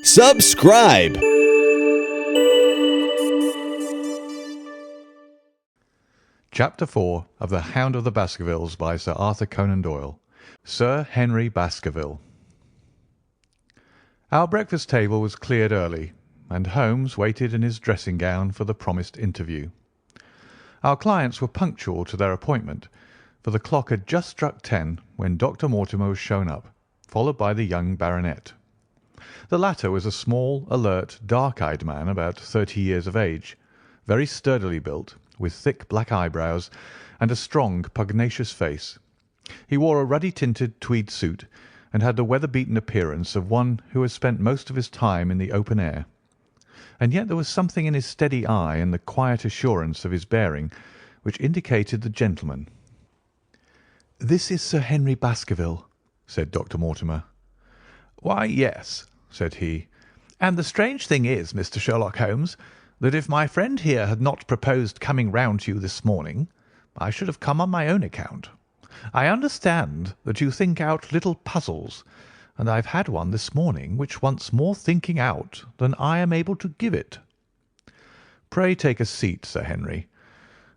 Subscribe. Chapter 4 of The Hound of the Baskervilles by Sir Arthur Conan Doyle. Sir Henry Baskerville. Our breakfast table was cleared early, and Holmes waited in his dressing gown for the promised interview. Our clients were punctual to their appointment, for the clock had just struck 10 when Dr. Mortimer was shown up, followed by the young baronet. The latter was a small, alert, dark-eyed man about 30 years of age, very sturdily built, with thick black eyebrows and a strong, pugnacious face. He wore a ruddy-tinted tweed suit and had the weather-beaten appearance of one who has spent most of his time in the open air. And yet there was something in his steady eye and the quiet assurance of his bearing which indicated the gentleman. "This is Sir Henry Baskerville," said Dr. Mortimer. "Why, yes," said he, "and the strange thing is, Mr. Sherlock Holmes, that if my friend here had not proposed coming round to you this morning, I should have come on my own account. I understand that you think out little puzzles, and I've had one this morning which wants more thinking out than I am able to give it." "Pray take a seat, Sir Henry.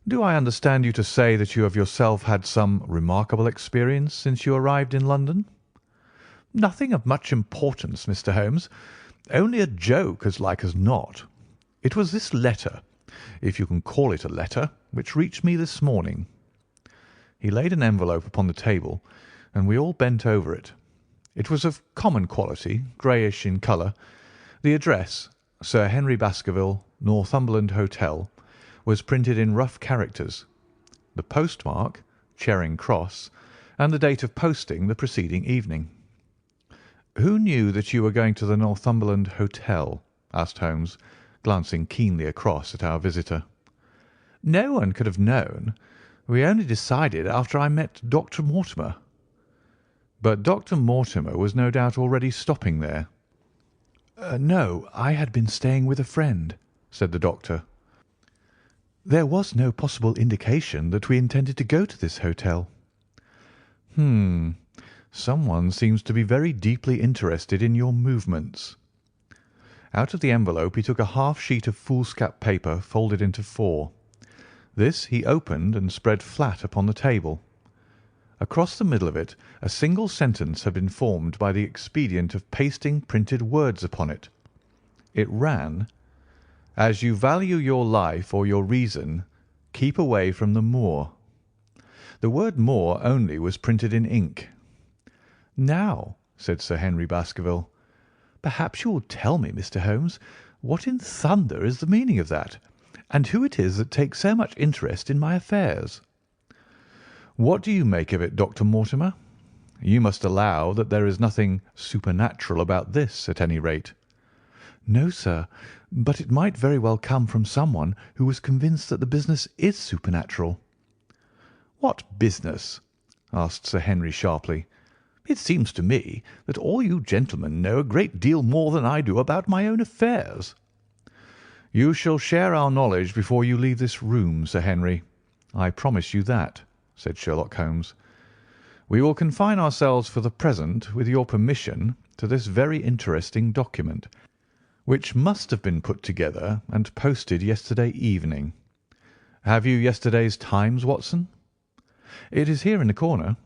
Do I understand you to say that you have yourself had some remarkable experience since you arrived in London?" "Nothing of much importance, Mr. Holmes. Only a joke, as like as not. It was this letter, if you can call it a letter, which reached me this morning." He laid an envelope upon the table, and we all bent over it. It was of common quality, greyish in colour. The address, Sir Henry Baskerville, Northumberland Hotel, was printed in rough characters. The postmark, Charing Cross, and the date of posting the preceding evening. "Who knew that you were going to the Northumberland Hotel?" asked Holmes, glancing keenly across at our visitor. "No one could have known. We only decided after I met Dr. Mortimer." "But Dr. Mortimer was no doubt already stopping there." "No, I had been staying with a friend," said the doctor. "There was no possible indication that we intended to go to this hotel." Someone seems to be very deeply interested in your movements." Out of the envelope he took a half sheet of foolscap paper folded into 4. This he opened and spread flat upon the table. Across the middle of it a single sentence had been formed by the expedient of pasting printed words upon it. It ran, "As you value your life or your reason, keep away from the moor." The word moor only was printed in ink. "Now," said Sir Henry Baskerville, "perhaps you will tell me, Mr. Holmes, what in thunder is the meaning of that, and who it is that takes so much interest in my affairs." "What do you make of it, Dr. Mortimer? You must allow that there is nothing supernatural about this, at any rate." "No, sir, but it might very well come from someone who was convinced that the business is supernatural." "What business?" asked Sir Henry sharply. "It seems to me that all you gentlemen know a great deal more than I do about my own affairs." "You shall share our knowledge before you leave this room, Sir Henry. I promise you that," said Sherlock Holmes. "We will confine ourselves for the present, with your permission, to this very interesting document, which must have been put together and posted yesterday evening. Have you yesterday's Times, Watson?" "It is here in the corner."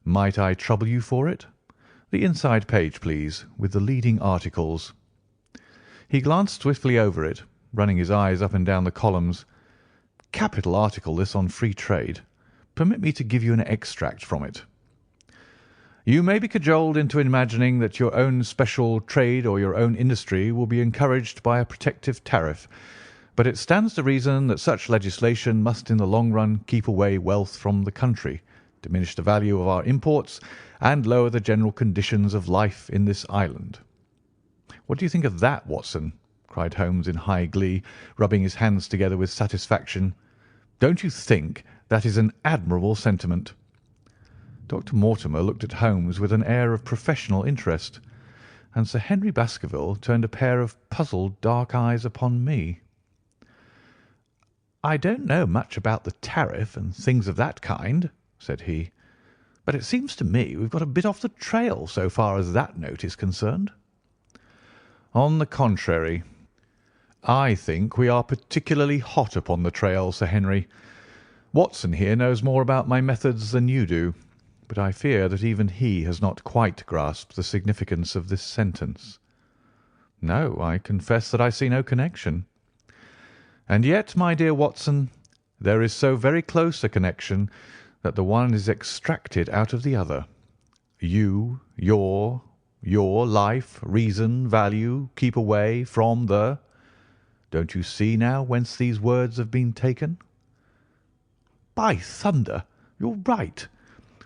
"Might I trouble you for it? The inside page, please, with the leading articles." He glanced swiftly over it, running his eyes up and down the columns. "Capital article this on free trade. Permit me to give you an extract from it. You may be cajoled into imagining that your own special trade or your own industry will be encouraged by a protective tariff, but it stands to reason that such legislation must in the long run keep away wealth from the country, diminish the value of our imports, and lower the general conditions of life in this island. What do you think of that, Watson?" cried Holmes in high glee, rubbing his hands together with satisfaction. "Don't you think that is an admirable sentiment?" Dr. Mortimer looked at Holmes with an air of professional interest, and Sir Henry Baskerville turned a pair of puzzled dark eyes upon me. "I don't know much about the tariff and things of that kind," said he, "but it seems to me we've got a bit off the trail so far as that note is concerned." On the contrary, I think we are particularly hot upon the trail, Sir Henry. Watson here knows more about my methods than you do, but I fear that even he has not quite grasped the significance of this sentence. No, I confess that I see no connection. And yet, my dear Watson, there is so very close a connection that the one is extracted out of the other. You, your life, reason, value, keep away from the— Don't you see now whence these words have been taken? By thunder, you're right.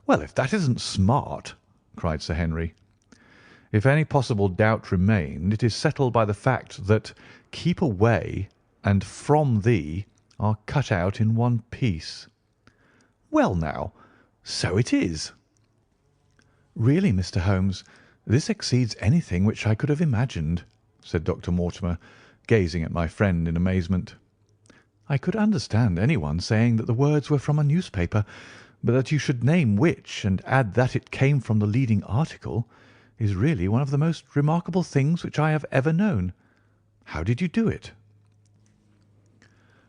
Well, if that isn't smart, cried Sir Henry. If any possible doubt remained, it is settled by the fact that keep away and from thee are cut out in one piece. Well now, so it is. Really, Mr. Holmes, this exceeds anything which I could have imagined, said Dr. Mortimer, gazing at my friend in amazement. I could understand anyone saying that the words were from a newspaper, but that you should name which and add that it came from the leading article is really one of the most remarkable things which I have ever known. How did you do it?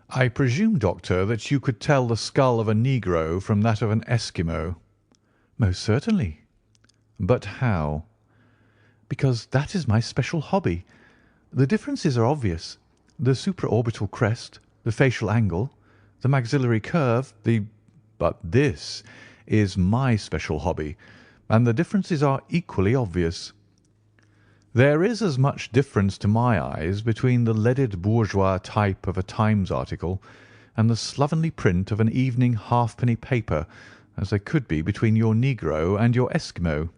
I presume, Doctor, that you could tell the skull of a negro from that of an Eskimo. Most certainly. But how? Because that is my special hobby. The differences are obvious. The supraorbital crest, the facial angle, the maxillary curve, But this is my special hobby, and the differences are equally obvious. There is as much difference to my eyes between the leaded bourgeois type of a Times article and the slovenly print of an evening halfpenny paper as there could be between your negro and your Eskimo.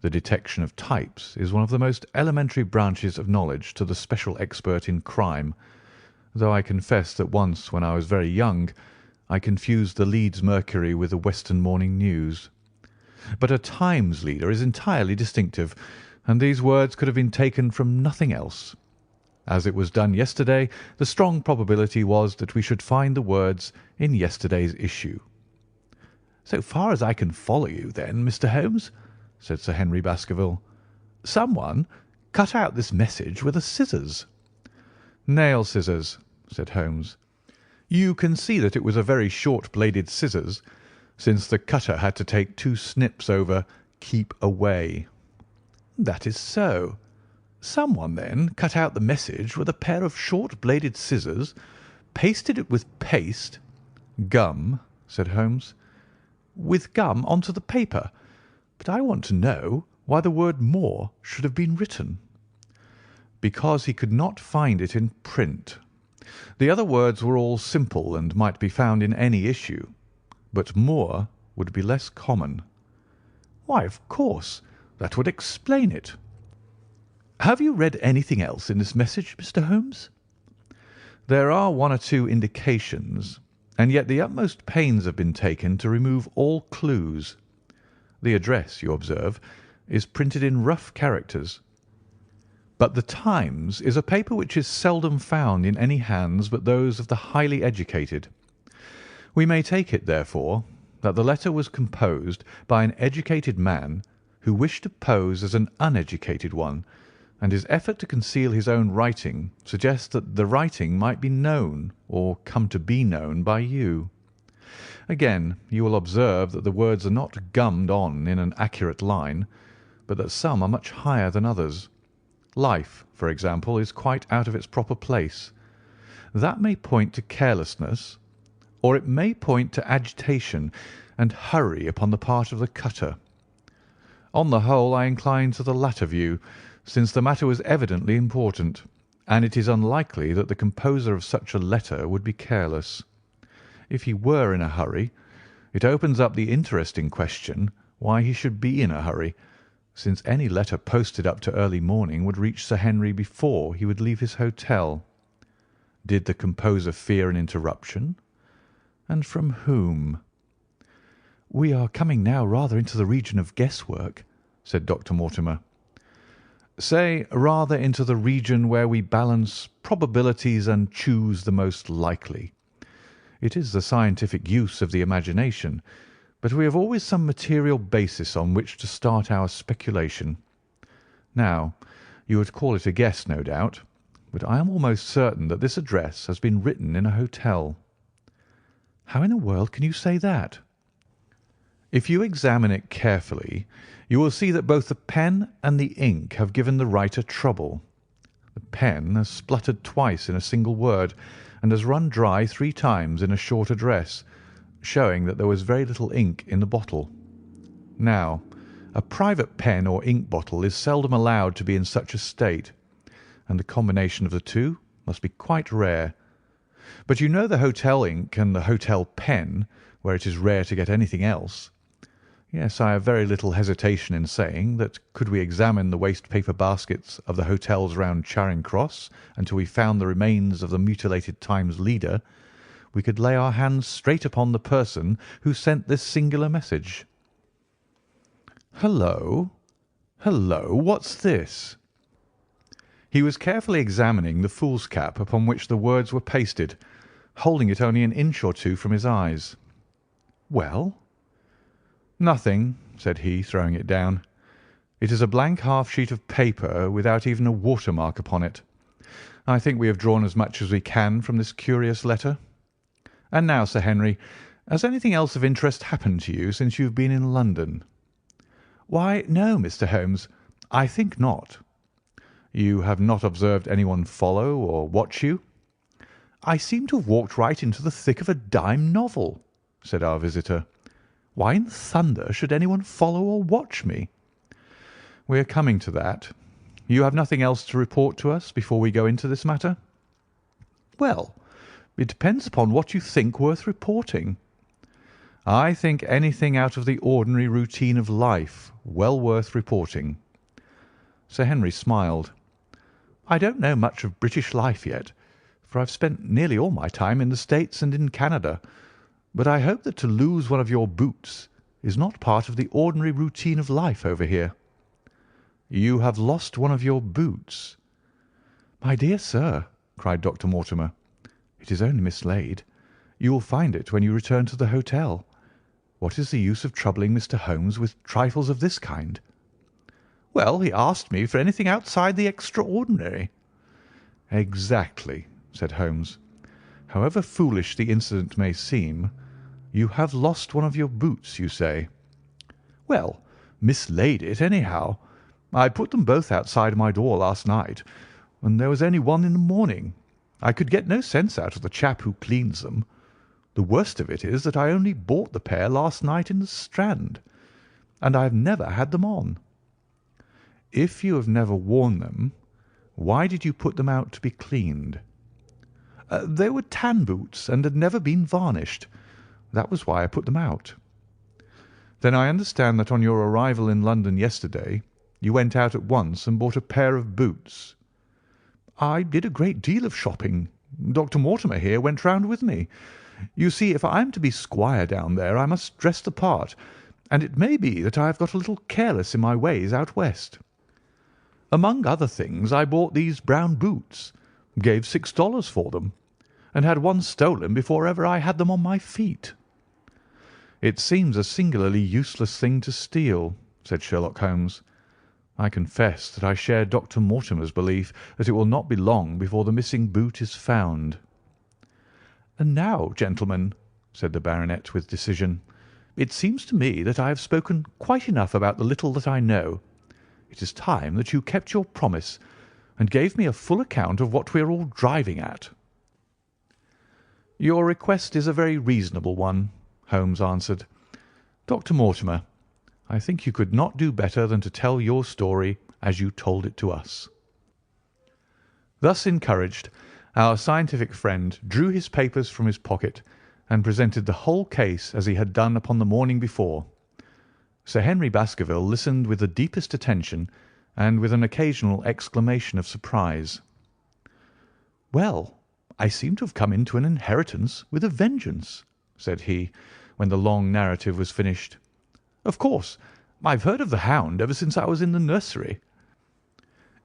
The detection of types is one of the most elementary branches of knowledge to the special expert in crime, though I confess that once, when I was very young, I confused the Leeds Mercury with the Western Morning News. But a Times leader is entirely distinctive, and these words could have been taken from nothing else. As it was done yesterday, the strong probability was that we should find the words in yesterday's issue. So far as I can follow you, then, Mr. Holmes, said Sir Henry Baskerville, someone cut out this message with a scissors. Nail scissors, said Holmes. You can see that it was a very short-bladed scissors, since the cutter had to take 2 snips over "keep away." That is so. Someone, then, cut out the message with a pair of short-bladed scissors, pasted it with paste— "Gum," said Holmes. "With gum onto the paper. But I want to know why the word 'more' should have been written." "Because he could not find it in print. The other words were all simple and might be found in any issue, but 'more' would be less common." "Why, of course, that would explain it. Have you read anything else in this message, Mr. Holmes?" "There are 1 or 2 indications, and yet the utmost pains have been taken to remove all clues. The address, you observe, is printed in rough characters. But the Times is a paper which is seldom found in any hands but those of the highly educated. We may take it, therefore, that the letter was composed by an educated man who wished to pose as an uneducated one, and his effort to conceal his own writing suggests that the writing might be known, or come to be known, by you. Again, you will observe that the words are not gummed on in an accurate line, but that some are much higher than others. Life, for example, is quite out of its proper place. That may point to carelessness, or it may point to agitation and hurry upon the part of the cutter. On the whole, I incline to the latter view, since the matter was evidently important, and it is unlikely that the composer of such a letter would be careless. If he were in a hurry, it opens up the interesting question why he should be in a hurry, since any letter posted up to early morning would reach Sir Henry before he would leave his hotel. Did the composer fear an interruption? And from whom? "We are coming now rather into the region of guesswork," said Dr. Mortimer. "Say rather into the region where we balance probabilities and choose the most likely. It is the scientific use of the imagination, but we have always some material basis on which to start our speculation. Now, You would call it a guess, no doubt, but I am almost certain that this address has been written in a hotel." "How in the world can you say that?" "If you examine it carefully, you will see that both the pen and the ink have given the writer trouble. The pen has spluttered twice in a single word, and has run dry 3 times in a short address, showing that there was very little ink in the bottle. Now, a private pen or ink bottle is seldom allowed to be in such a state, and the combination of the two must be quite rare. But you know the hotel ink and the hotel pen, where it is rare to get anything else. Yes, I have very little hesitation in saying that could we examine the waste paper baskets of the hotels round Charing Cross until we found the remains of the mutilated Times leader, we could lay our hands straight upon the person who sent this singular message. Hello, hello, what's this?" He was carefully examining the foolscap upon which the words were pasted, holding it only an inch or two from his eyes. "Well?" "Nothing," said he, throwing it down. "It is a blank half-sheet of paper without even a watermark upon it. I think we have drawn as much as we can from this curious letter. And now, Sir Henry, has anything else of interest happened to you since you have been in London?" "Why, no, Mr. Holmes, I think not." "You have not observed anyone follow or watch you?" "I seem to have walked right into the thick of a dime novel," said our visitor. "Why in thunder should anyone follow or watch me?" "We are coming to that. You have nothing else to report to us before we go into this matter?" "Well, it depends upon what you think worth reporting." "I think anything out of the ordinary routine of life well worth reporting." Sir Henry smiled. "I don't know much of British life yet, for I've spent nearly all my time in the States and in Canada, but I hope that to lose one of your boots is not part of the ordinary routine of life over here." "You have lost one of your boots?" "My dear sir," cried Dr. Mortimer, "it is only mislaid. You will find it when you return to the hotel. What is the use of troubling Mr. Holmes with trifles of this kind?" "Well, he asked me for anything outside the extraordinary." "Exactly," said Holmes. "However foolish the incident may seem, you have lost one of your boots, you say?" "Well, mislaid it, anyhow. I put them both outside my door last night, and there was only one in the morning. I could get no sense out of the chap who cleans them. The worst of it is that I only bought the pair last night in the Strand, and I have never had them on." "If you have never worn them, why did you put them out to be cleaned?" "They were tan boots and had never been varnished. That was why I put them out." "Then I understand that on your arrival in London yesterday you went out at once and bought a pair of boots." "I did a great deal of shopping. Dr. Mortimer here went round with me. You see, if I am to be squire down there, I must dress the part, and it may be that I have got a little careless in my ways out west. Among other things, I bought these brown boots, gave $6 for them, and had one stolen before ever I had them on my feet." "It seems a singularly useless thing to steal," said Sherlock Holmes. "I confess that I share Dr. Mortimer's belief that it will not be long before the missing boot is found." "And now, gentlemen," said the baronet with decision, "it seems to me that I have spoken quite enough about the little that I know. It is time that you kept your promise and gave me a full account of what we are all driving at." "Your request is a very reasonable one," Holmes answered. "Dr. Mortimer, I think you could not do better than to tell your story as you told it to us." Thus encouraged, our scientific friend drew his papers from his pocket and presented the whole case as he had done upon the morning before. Sir Henry Baskerville listened with the deepest attention and with an occasional exclamation of surprise. "Well, I seem to have come into an inheritance with a vengeance," said he, when the long narrative was finished. "Of course, I've heard of the Hound ever since I was in the nursery.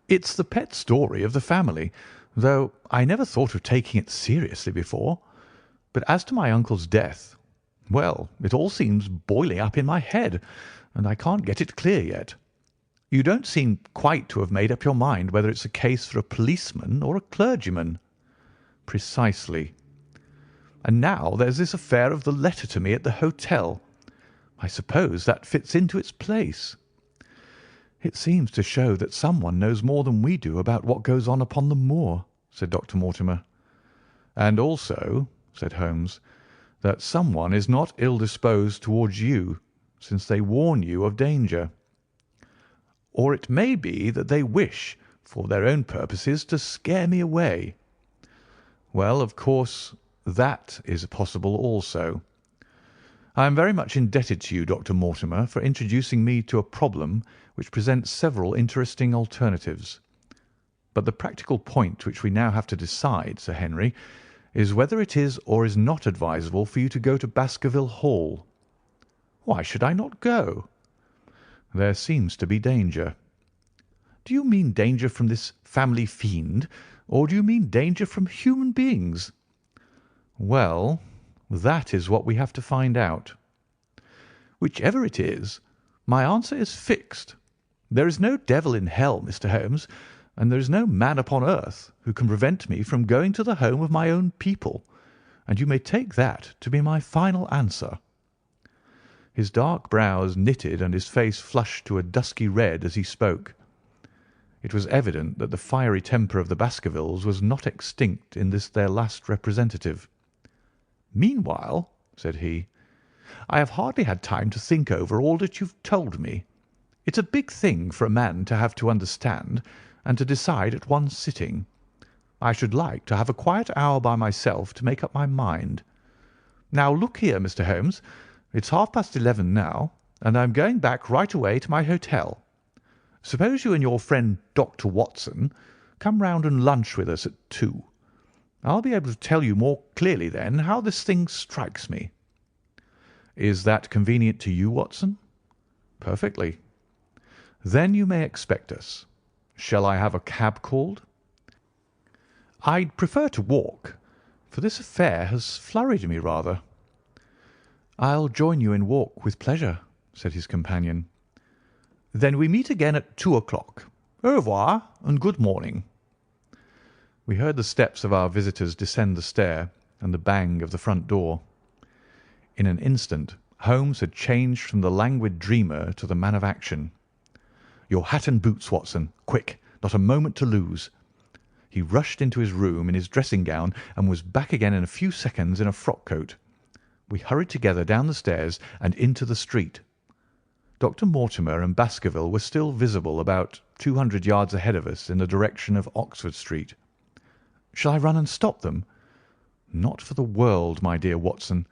It's the pet story of the family, though I never thought of taking it seriously before. But as to my uncle's death, well, it all seems boiling up in my head, and I can't get it clear yet. You don't seem quite to have made up your mind whether it's a case for a policeman or a clergyman." "Precisely." "And now there's this affair of the letter to me at the hotel. I suppose that fits into its place." "It seems to show that someone knows more than we do about what goes on upon the moor," said Dr. Mortimer. "And also," said Holmes, "that someone is not ill disposed towards you, since they warn you of danger. Or it may be that they wish, for their own purposes, to scare me away. Well, of course, that is possible also. I am very much indebted to you, Dr. Mortimer, for introducing me to a problem which presents several interesting alternatives. But the practical point which we now have to decide, Sir Henry, is whether it is or is not advisable for you to go to Baskerville Hall." "Why should I not go?" "There seems to be danger." "Do you mean danger from this family fiend, or do you mean danger from human beings?" "Well, that is what we have to find out." "Whichever it is, my answer is fixed. There is no devil in hell, Mr. Holmes, and there is no man upon earth who can prevent me from going to the home of my own people, and you may take that to be my final answer." His dark brows knitted and his face flushed to a dusky red as he spoke. It was evident that the fiery temper of the Baskervilles was not extinct in this their last representative. "Meanwhile," said he, "I have hardly had time to think over all that you've told me. It's a big thing for a man to have to understand and to decide at one sitting. I should like to have a quiet hour by myself to make up my mind. Now, look here, Mr. Holmes, it's 11:30 now, and I'm going back right away to my hotel. Suppose you and your friend Dr. Watson come round and lunch with us at 2. I'll be able to tell you more clearly then how this thing strikes me." "Is that convenient to you, Watson?" "Perfectly." "Then you may expect us. Shall I have a cab called?" "I'd prefer to walk, for this affair has flurried me rather." "I'll join you in walk with pleasure," said his companion. "Then we meet again at 2 o'clock. Au revoir and good morning." We heard the steps of our visitors descend the stair and the bang of the front door. In an instant Holmes had changed from the languid dreamer to the man of action. "Your hat and boots, Watson. Quick, not a moment to lose." He rushed into his room in his dressing gown and was back again in a few seconds in a frock coat. We hurried together down the stairs and into the street. Dr. Mortimer and Baskerville were still visible about 200 yards ahead of us in the direction of Oxford Street. Shall I run and stop them? Not for the world, my dear Watson.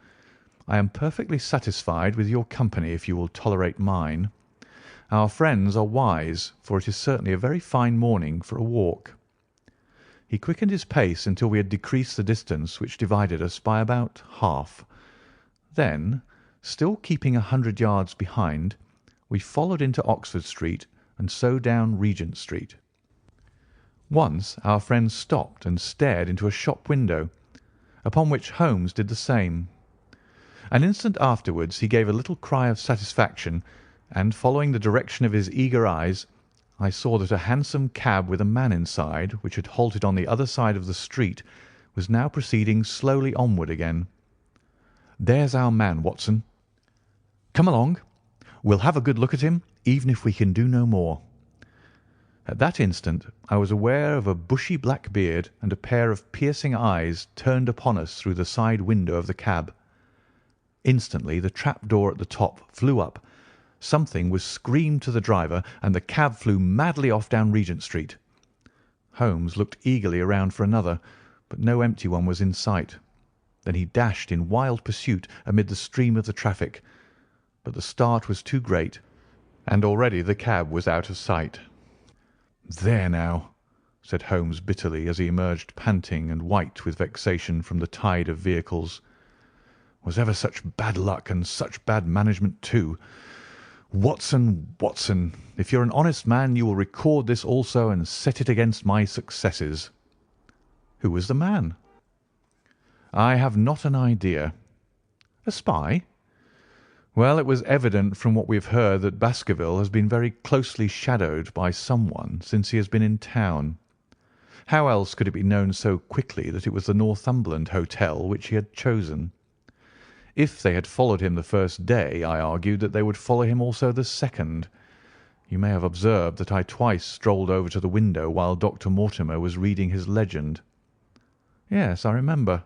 I am perfectly satisfied with your company if you will tolerate mine. Our friends are wise, for it is certainly a very fine morning for a walk. He quickened his pace until we had decreased the distance which divided us by about half. Then, still keeping 100 yards behind, we followed into Oxford Street and so down Regent Street. Once our friend stopped and stared into a shop window, upon which Holmes did the same. An instant afterwards he gave a little cry of satisfaction, and following the direction of his eager eyes, I saw that a hansom cab with a man inside, which had halted on the other side of the street, was now proceeding slowly onward again. "There's our man, Watson. Come along. We'll have a good look at him, even if we can do no more." At that instant I was aware of a bushy black beard and a pair of piercing eyes turned upon us through the side window of the cab. Instantly the trap door at the top flew up, something was screamed to the driver, and the cab flew madly off down Regent Street. Holmes looked eagerly around for another, but no empty one was in sight. Then he dashed in wild pursuit amid the stream of the traffic, but the start was too great, and already the cab was out of sight. "There now," said Holmes bitterly as he emerged panting and white with vexation from the tide of vehicles. "Was ever such bad luck and such bad management too? Watson, Watson, if you're an honest man you will record this also and set it against my successes." "Who was the man?" "I have not an idea." "A spy?" Well, it was evident from what we have heard that Baskerville has been very closely shadowed by someone since he has been in town. How else could it be known so quickly that it was the Northumberland Hotel which he had chosen? If they had followed him the first day, I argued that they would follow him also the second. You may have observed that I twice strolled over to the window while Dr. Mortimer was reading his legend. Yes, I remember.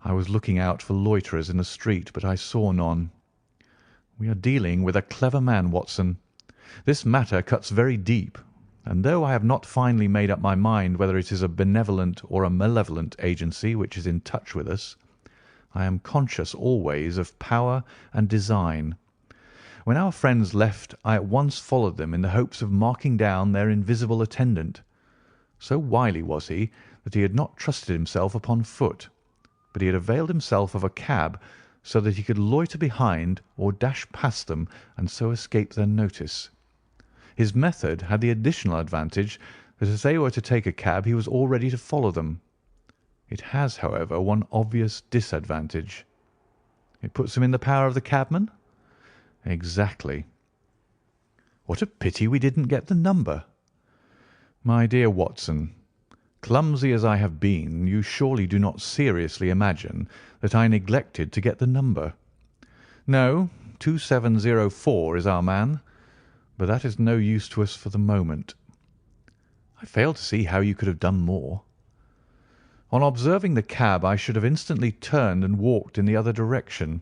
I was looking out for loiterers in the street, but I saw none. We are dealing with a clever man, Watson. This matter cuts very deep, and though I have not finally made up my mind whether it is a benevolent or a malevolent agency which is in touch with us, I am conscious always of power and design. When our friends left, I at once followed them in the hopes of marking down their invisible attendant. So wily was he that he had not trusted himself upon foot, but he had availed himself of a cab so that he could loiter behind or dash past them and so escape their notice. His method had the additional advantage that as they were to take a cab he was all ready to follow them. It has, however, one obvious disadvantage. It puts him in the power of the cabman? Exactly. What a pity we didn't get the number. My dear Watson, clumsy as I have been, you surely do not seriously imagine that I neglected to get the number. No, 2704 is our man, but that is no use to us for the moment. I fail to see how you could have done more. On observing the cab, I should have instantly turned and walked in the other direction.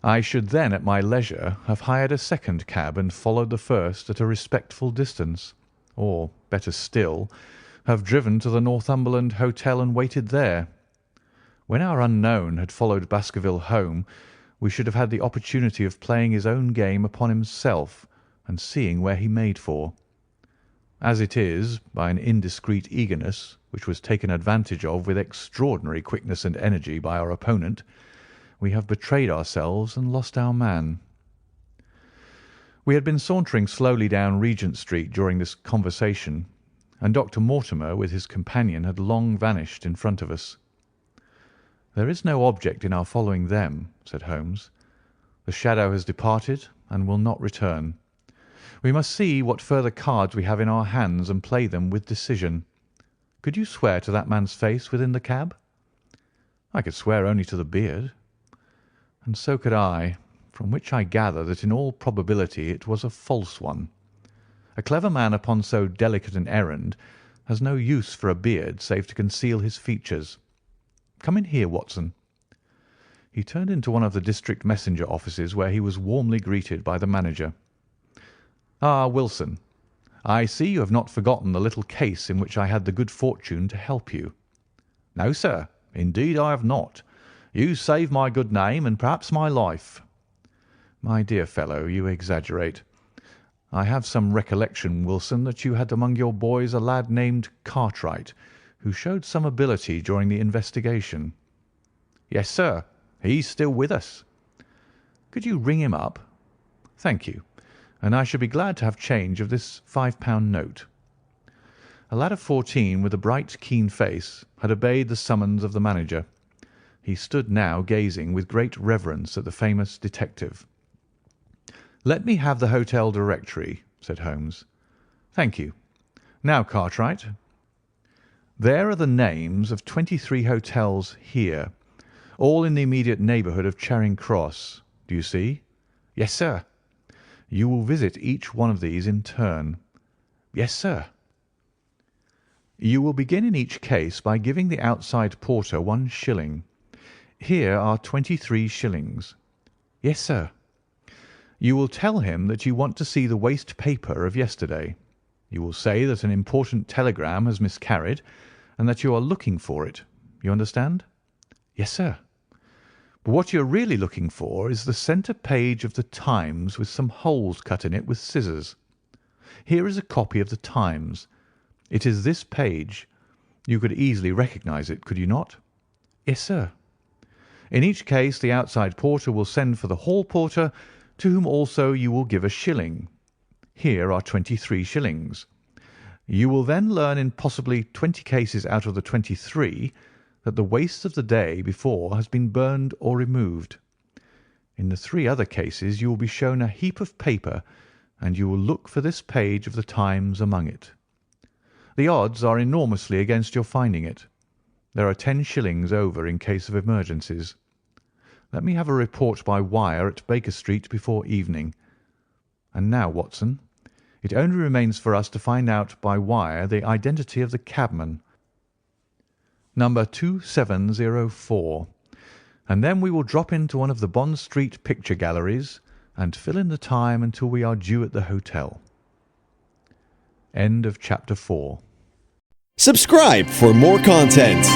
I should then, at my leisure, have hired a second cab and followed the first at a respectful distance, or, better still, have driven to the Northumberland Hotel and waited there. When our unknown had followed Baskerville home, we should have had the opportunity of playing his own game upon himself and seeing where he made for. As it is, by an indiscreet eagerness, which was taken advantage of with extraordinary quickness and energy by our opponent, we have betrayed ourselves and lost our man. We had been sauntering slowly down Regent Street during this conversation, and Dr. Mortimer with his companion had long vanished in front of us. "There is no object in our following them," said Holmes. "The shadow has departed and will not return. We must see what further cards we have in our hands and play them with decision. Could you swear to that man's face within the cab?" "I could swear only to the beard." "And so could I, from which I gather that in all probability it was a false one. A clever man upon so delicate an errand has no use for a beard save to conceal his features. Come in here, Watson." He turned into one of the district messenger offices, where he was warmly greeted by the manager. "Ah, Wilson, I see you have not forgotten the little case in which I had the good fortune to help you." "No, sir, indeed I have not. You saved my good name and perhaps my life." "My dear fellow, you exaggerate. I have some recollection, Wilson, that you had among your boys a lad named Cartwright, who showed some ability during the investigation." "Yes, sir. He's still with us." "Could you ring him up?" "Thank you, and I should be glad to have change of this £5 note." A lad of 14, with a bright, keen face, had obeyed the summons of the manager. He stood now gazing with great reverence at the famous detective. "Let me have the hotel directory," said Holmes. "Thank you. Now, Cartwright, there are the names of 23 hotels here, all in the immediate neighbourhood of Charing Cross. Do you see?" "Yes, sir." "You will visit each one of these in turn." "Yes, sir." "You will begin in each case by giving the outside porter 1 shilling. Here are 23 shillings." "Yes, sir." "You will tell him that you want to see the waste paper of yesterday. You will say that an important telegram has miscarried, and that you are looking for it. You understand?" "Yes, sir." "But what you are really looking for is the centre page of the Times with some holes cut in it with scissors. Here is a copy of the Times. It is this page. You could easily recognise it, could you not?" "Yes, sir." "In each case the outside porter will send for the hall porter, to whom also you will give 1 shilling. Here are 23 shillings. You will then learn in possibly 20 cases out of the 23 that the waste of the day before has been burned or removed. In the 3 other cases you will be shown a heap of paper, and you will look for this page of the Times among it. The odds are enormously against your finding it. There are 10 shillings over in case of emergencies. Let me have a report by wire at Baker Street before evening. And now, Watson, it only remains for us to find out by wire the identity of the cabman, number 2704, and then we will drop into one of the Bond Street picture galleries and fill in the time until we are due at the hotel. End of chapter 4. Subscribe for more content.